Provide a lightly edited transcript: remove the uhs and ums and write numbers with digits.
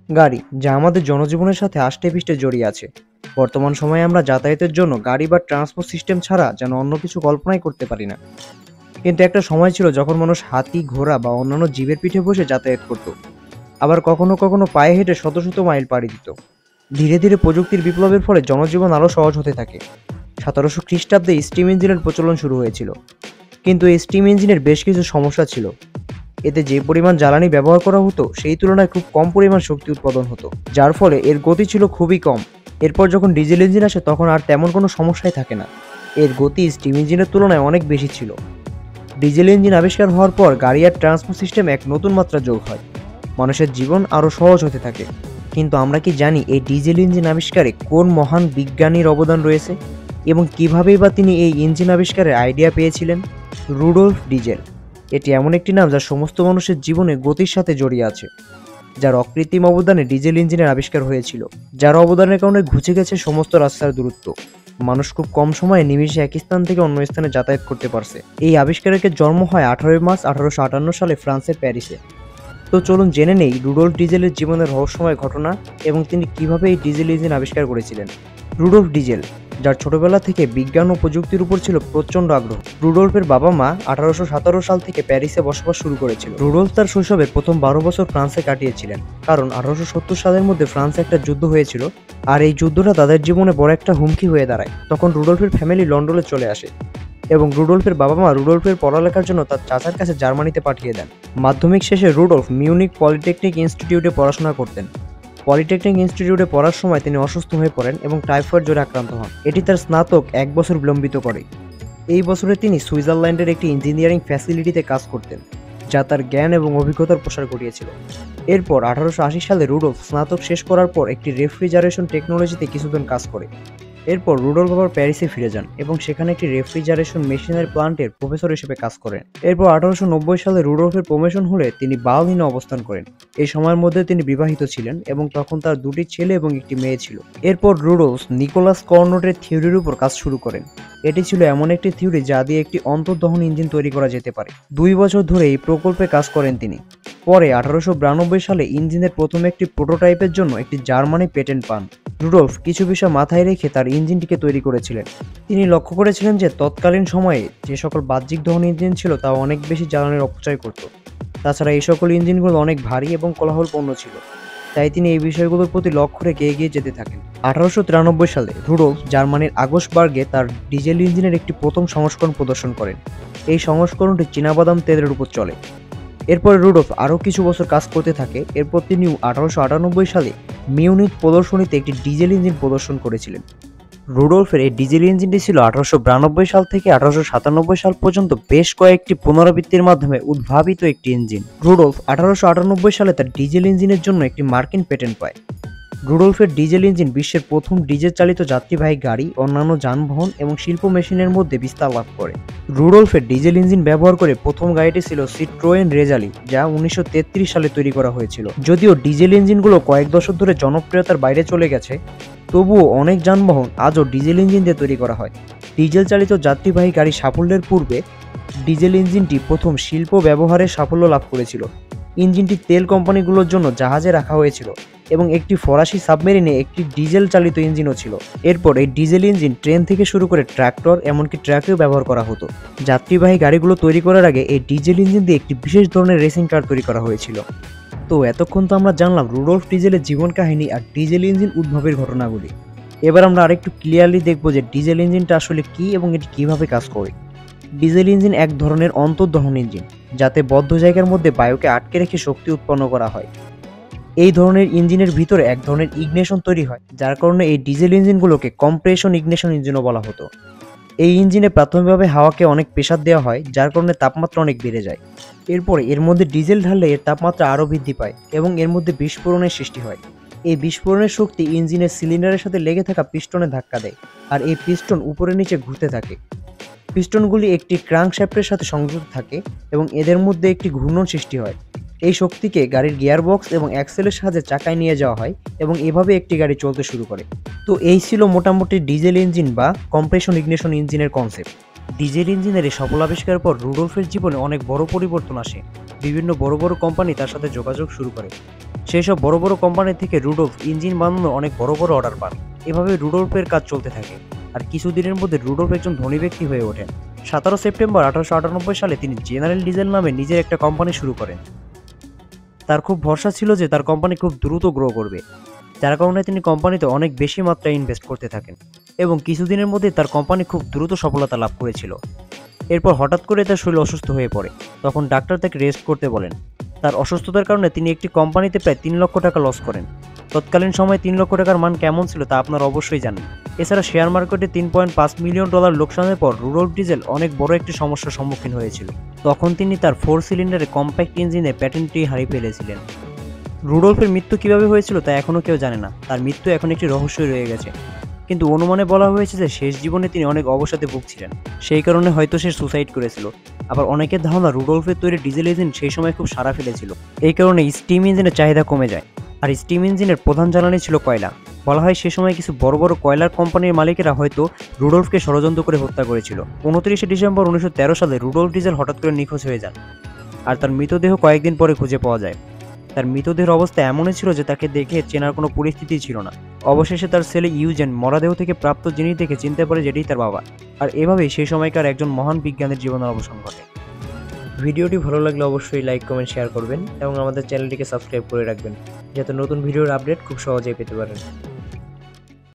গাড়ি, যা আমাদের জনজীবনের সাথে আষ্টেপৃষ্ঠে জড়িয়ে আছে। বর্তমান সময়ে আমরা যাতায়াতের জন্য গাড়ি বা ট্রান্সপোর্ট সিস্টেম ছাড়া যেন অন্য কিছু কল্পনাই করতে পারি না। কিন্তু একটা সময় ছিল যখন মানুষ হাতি, ঘোড়া বা অন্যান্য জীবের পিঠে বসে যাতায়াত করত। আবার কখনো কখনো পায়ে হেঁটে শত শত মাইল পাড়ি দিত। ধীরে ধীরে প্রযুক্তির বিপ্লবের ফলে জনজীবন আরও সহজ হতে থাকে। 1700 খ্রিস্টাব্দে স্টিম ইঞ্জিনের প্রচলন শুরু হয়েছিল। কিন্তু এই স্টিম ইঞ্জিনের বেশ কিছু সমস্যা ছিল। এতে যে পরিমাণ জ্বালানি ব্যবহার করা হতো সেই তুলনায় খুব কম পরিমাণ শক্তি উৎপাদন হতো, যার ফলে এর গতি ছিল খুবই কম। এরপর যখন ডিজেল ইঞ্জিন আসে তখন আর তেমন কোনো সমস্যাই থাকে না। এর গতি স্টিম ইঞ্জিনের তুলনায় অনেক বেশি ছিল। ডিজেল ইঞ্জিন আবিষ্কার হওয়ার পর গাড়ি আর ট্রান্সপোর্ট সিস্টেম এক নতুন মাত্রা যোগ হয়। মানুষের জীবন আরও সহজ হতে থাকে। কিন্তু আমরা কি জানি এই ডিজেল ইঞ্জিন আবিষ্কারে কোন মহান বিজ্ঞানীর অবদান রয়েছে এবং কীভাবেই বা তিনি এই ইঞ্জিন আবিষ্কারের আইডিয়া পেয়েছিলেন? রুডolf ডিজেল। এটি এমন একটি নাম যা সমস্ত মানুষের জীবনে গতির সাথে জড়িয়ে আছে, যার অকৃত্রিম অবদানে ডিজেল ইঞ্জিনের আবিষ্কার হয়েছিল, যার অবদানের কারণে ঘুচে গেছে সমস্ত রাস্তার দূরত্ব। মানুষ খুব কম সময়ে নিমিষে এক স্থান থেকে অন্য স্থানে যাতায়াত করতে পারছে। এই আবিষ্কারের জন্ম হয় 18 মার্চ 1858 সালে ফ্রান্সের প্যারিসে। তো চলুন জেনে নেই রুডolf ডিজেলের জীবনের রহস্যময় ঘটনা এবং তিনি কিভাবে এই ডিজেল ইঞ্জিন আবিষ্কার করেছিলেন। রুডolf ডিজেল, যার ছোটবেলা থেকে বিজ্ঞান ও প্রযুক্তির উপর ছিল প্রচণ্ড আগ্রহ। রুডolfের বাবা মা 1817 সাল থেকে প্যারিসে বসবাস শুরু করেছিল। রুডolf তার শৈশবের প্রথম 12 বছর ফ্রান্সে কাটিয়েছিলেন, কারণ 1870 সালের মধ্যে ফ্রান্সে একটা যুদ্ধ হয়েছিল, আর এই যুদ্ধটা তাদের জীবনে বড় একটা হুমকি হয়ে দাঁড়ায়। তখন রুডolfের ফ্যামিলি লন্ডনে চলে আসে এবং রুডolfের বাবা মা রুডolfের পড়ালেখার জন্য তার চাচার কাছে জার্মানিতে পাঠিয়ে দেন। মাধ্যমিক শেষে রুডolf মিউনিক পলিটেকনিক ইনস্টিটিউটে পড়াশোনা করতেন। পলিটেকনিক ইনস্টিটিউটে পড়ার সময় তিনি অসুস্থ হয়ে পড়েন এবং টাইফয়েড জ্বরে আক্রান্ত হন। এটি তার স্নাতক 1 বছর বিলম্বিত করে। এই বছরে তিনি সুইজারল্যান্ডের একটি ইঞ্জিনিয়ারিং ফ্যাসিলিটিতে কাজ করতেন, যা তার জ্ঞান এবং অভিজ্ঞতার প্রসার ঘটিয়েছিল। এরপর 1880 সালে রুডolf স্নাতক শেষ করার পর একটি রেফ্রিজারেশন টেকনোলজিতে কিছুদিন কাজ করে। এরপর রুডolf আবার প্যারিসে ফিরে যান এবং সেখানে একটি রেফ্রিজারেশন মেশিনারি প্লান্টের প্রফেসর হিসেবে কাজ করেন। এরপর 1890 সালে রুডolfের প্রমোশন হলে তিনি বার্লিনে অবস্থান করেন। এই সময়ের মধ্যে তিনি বিবাহিত ছিলেন এবং তখন তার 2টি ছেলে এবং একটি মেয়ে ছিল। এরপর রুডolf নিকোলাস কর্নোটের থিওরির উপর কাজ শুরু করেন। এটি ছিল এমন একটি থিওরি যা দিয়ে একটি অন্তর্দহন ইঞ্জিন তৈরি করা যেতে পারে। 2 বছর ধরে এই প্রকল্পে কাজ করেন তিনি। পরে 1892 সালে ইঞ্জিনের প্রথম একটি প্রোটোটাইপের জন্য একটি জার্মানি পেটেন্ট পান। রুডolf কিছু বিষয় মাথায় রেখে তার ইঞ্জিনটিকে তৈরি করেছিলেন। তিনি লক্ষ্য করেছিলেন যে তৎকালীন সময়ে যে সকল বাহ্যিক দহন ইঞ্জিন ছিল তা অনেক বেশি জ্বালানির অপচয় করত। তাছাড়া এই সকল ইঞ্জিনগুলো অনেক ভারী এবং কোলাহলপূর্ণ ছিল। তাই তিনি এই বিষয়গুলোর প্রতি লক্ষ্য রেখে এগিয়ে যেতে থাকেন। 1893 সালে রুডolf জার্মানির আগস্টবার্গে তার ডিজেল ইঞ্জিনের একটি প্রথম সংস্করণ প্রদর্শন করেন। এই সংস্করণটি চীনাবাদাম তেলের উপর চলে। এরপরে রুডolf আরও কিছু বছর কাজ করতে থাকে। এরপর তিনি 1898 সালে মিউনিক প্রদর্শনীতে একটি ডিজেল ইঞ্জিন প্রদর্শন করেছিলেন। রুডolfের এই ডিজেল ইঞ্জিনটি ছিল 1892 সাল থেকে 1897 সাল পর্যন্ত বেশ কয়েকটি পুনরাবৃত্তির মাধ্যমে উদ্ভাবিত একটি ইঞ্জিন। রুডolf 1898 সালে তার ডিজেল ইঞ্জিনের জন্য একটি মার্কিন পেটেন্ট পায়। রুডolfের ডিজেল ইঞ্জিন বিশ্বের প্রথম ডিজেল চালিত যাত্রীবাহী গাড়ি, অন্যান্য যানবাহন এবং শিল্প মেশিনের মধ্যে বিস্তার লাভ করে। রুডolfের ডিজেল ইঞ্জিন ব্যবহার করে প্রথম গাড়িটি ছিল সিট্রোয়েন রেজালি, যা 1933 সালে তৈরি করা হয়েছিল। যদিও ডিজেল ইঞ্জিনগুলো কয়েক দশক ধরে জনপ্রিয়তার বাইরে চলে গেছে, তবুও অনেক যানবাহন আজও ডিজেল ইঞ্জিন দিয়ে তৈরি করা হয়। ডিজেল চালিত যাত্রীবাহী গাড়ি সাফল্যের পূর্বে ডিজেল ইঞ্জিনটি প্রথম শিল্প ব্যবহারে সাফল্য লাভ করেছিল। ইঞ্জিনটি তেল কোম্পানিগুলোর জন্য জাহাজে রাখা হয়েছিল এবং একটি ফরাসি সাবমেরিনে একটি ডিজেল চালিত ইঞ্জিনও ছিল। এরপর এই ডিজেল ইঞ্জিন ট্রেন থেকে শুরু করে ট্রাক্টর, এমনকি ট্রাকেও ব্যবহার করা হতো। যাত্রীবাহী গাড়িগুলো তৈরি করার আগে এই ডিজেল ইঞ্জিন দিয়ে একটি বিশেষ ধরনের রেসিং কার তৈরি করা হয়েছিল। তো এতক্ষণ তো আমরা জানলাম রুডolf ডিজেলের জীবন কাহিনী আর ডিজেল ইঞ্জিন উদ্ভাবের ঘটনাগুলি। এবার আমরা আরেকটু ক্লিয়ারলি দেখব যে ডিজেল ইঞ্জিনটা আসলে কি এবং এটি কিভাবে কাজ করে। ডিজেল ইঞ্জিন এক ধরনের অন্তর্দহন ইঞ্জিন, যাতে বদ্ধ জায়গার মধ্যে বায়ুকে আটকে রেখে শক্তি উৎপন্ন করা হয়। এই ধরনের ইঞ্জিনের ভিতরে এক ধরনের ইগনিশন তৈরি হয়, যার কারণে এই ডিজেল ইঞ্জিনগুলোকে কম্প্রেশন ইগনিশন ইঞ্জিনও বলা হতো। এই ইঞ্জিনে প্রাথমিকভাবে হাওয়াকে অনেক প্রেসার দেওয়া হয়, যার কারণে তাপমাত্রা অনেক বেড়ে যায়। এরপরে এর মধ্যে ডিজেল ঢাললে এর তাপমাত্রা আরও বৃদ্ধি পায় এবং এর মধ্যে বিস্ফোরণের সৃষ্টি হয়। এই বিস্ফোরণের শক্তি ইঞ্জিনের সিলিন্ডারের সাথে লেগে থাকা পিস্টনে ধাক্কা দেয়, আর এই পিস্টন উপরে নিচে ঘুরতে থাকে। পিস্টনগুলি একটি ক্রাঙ্কশ্যাফটের সাথে সংযুক্ত থাকে এবং এদের মধ্যে একটি ঘূর্ণন সৃষ্টি হয়। এই শক্তিকে গাড়ির গিয়ারবক্স এবং অ্যাক্সেলের সাহায্যে চাকায় নিয়ে যাওয়া হয় এবং এভাবে একটি গাড়ি চলতে শুরু করে। তো এই ছিল মোটামুটি ডিজেল ইঞ্জিন বা কম্প্রেশন ইগনিশন ইঞ্জিনের কনসেপ্ট। ডিজেল ইঞ্জিনের এই সফল আবিষ্কারের পর রুডolফের জীবনে অনেক বড় পরিবর্তন আসে। বিভিন্ন বড় বড় কোম্পানি তার সাথে যোগাযোগ শুরু করে। সেই সব বড় বড় কোম্পানি থেকে রুডolফ ইঞ্জিন বানানোর অনেক বড় বড় অর্ডার পান। এভাবে রুডolফের কাজ চলতে থাকে। আর কিছুদিনের মধ্যে রুডolফ একজন ধনী ব্যক্তি হয়ে ওঠেন। 17 সেপ্টেম্বর 1898 সালে তিনি জেনারেল ডিজেল নামে নিজের একটা কোম্পানি শুরু করেন। তার খুব ভরসা ছিল যে তার কোম্পানি খুব দ্রুত গ্রো করবে, যার কারণে তিনি কোম্পানিতে অনেক বেশি মাত্রায় ইনভেস্ট করতে থাকেন এবং কিছুদিনের মধ্যে তার কোম্পানি খুব দ্রুত সফলতা লাভ করেছিল। এরপর হঠাৎ করে তার শরীর অসুস্থ হয়ে পড়ে। তখন ডাক্তার তাকে রেস্ট করতে বলেন। তার অসুস্থতার কারণে তিনি একটি কোম্পানিতে প্রায় 3 লক্ষ টাকা লস করেন। তৎকালীন সময়ে 3 লক্ষ টাকার মান কেমন ছিল তা আপনারা অবশ্যই জানেন। এছাড়া শেয়ার মার্কেটে $3.5 মিলিয়ন লোকসানের পর রুডolফ ডিজেল অনেক বড় একটি সমস্যার সম্মুখীন হয়েছিল। তখন তিনি তার 4 সিলিন্ডারে কম্প্যাক্ট ইঞ্জিনে প্যাটেন্টটি হারিয়ে ফেলেছিলেন। রুডolফের মৃত্যু কিভাবে হয়েছিল তা এখনও কেউ জানে না। তার মৃত্যু এখন একটি রহস্যই রয়ে গেছে। কিন্তু অনুমানে বলা হয়েছে যে শেষ জীবনে তিনি অনেক অবসাদে ভুগছিলেন, সেই কারণে হয়তো সে সুসাইড করেছিল। আবার অনেকের ধারণা রুডolফের তৈরি ডিজেল ইঞ্জিন সেই সময় খুব সাড়া ফেলেছিল। এই কারণে স্টিম ইঞ্জিনের চাহিদা কমে যায়। আর স্টিম ইঞ্জিনের প্রধান জ্বালানি ছিল কয়লা। বলা হয় সে সময় কিছু বড় বড় কয়লার কোম্পানির মালিকেরা হয়তো রুডolফকে ষড়যন্ত্র করে হত্যা করেছিল। 29 ডিসেম্বর 1913 সালে রুডolফ ডিজেল হঠাৎ করে নিখোঁজ হয়ে যান। আর তার মৃতদেহ কয়েকদিন পরে খুঁজে পাওয়া যায়। তার মৃতদেহের অবস্থা এমনই ছিল যে তাকে দেখে চেনার কোনো পরিস্থিতিই ছিল না। অবশেষে তার ছেলে ইউজেন মরদেহ থেকে প্রাপ্ত জিনিস দেখে চিনতে পারে যেটি তার বাবা। আর এভাবেই সেই সময়কার একজন মহান বিজ্ঞানীর জীবনের অবসান ঘটে। ভিডিওটি ভালো লাগলে অবশ্যই লাইক, কমেন্ট, শেয়ার করবেন এবং আমাদের চ্যানেলটিকে সাবস্ক্রাইব করে রাখবেন, যাতে নতুন ভিডিওর আপডেট খুব সহজেই পেতে পারেন।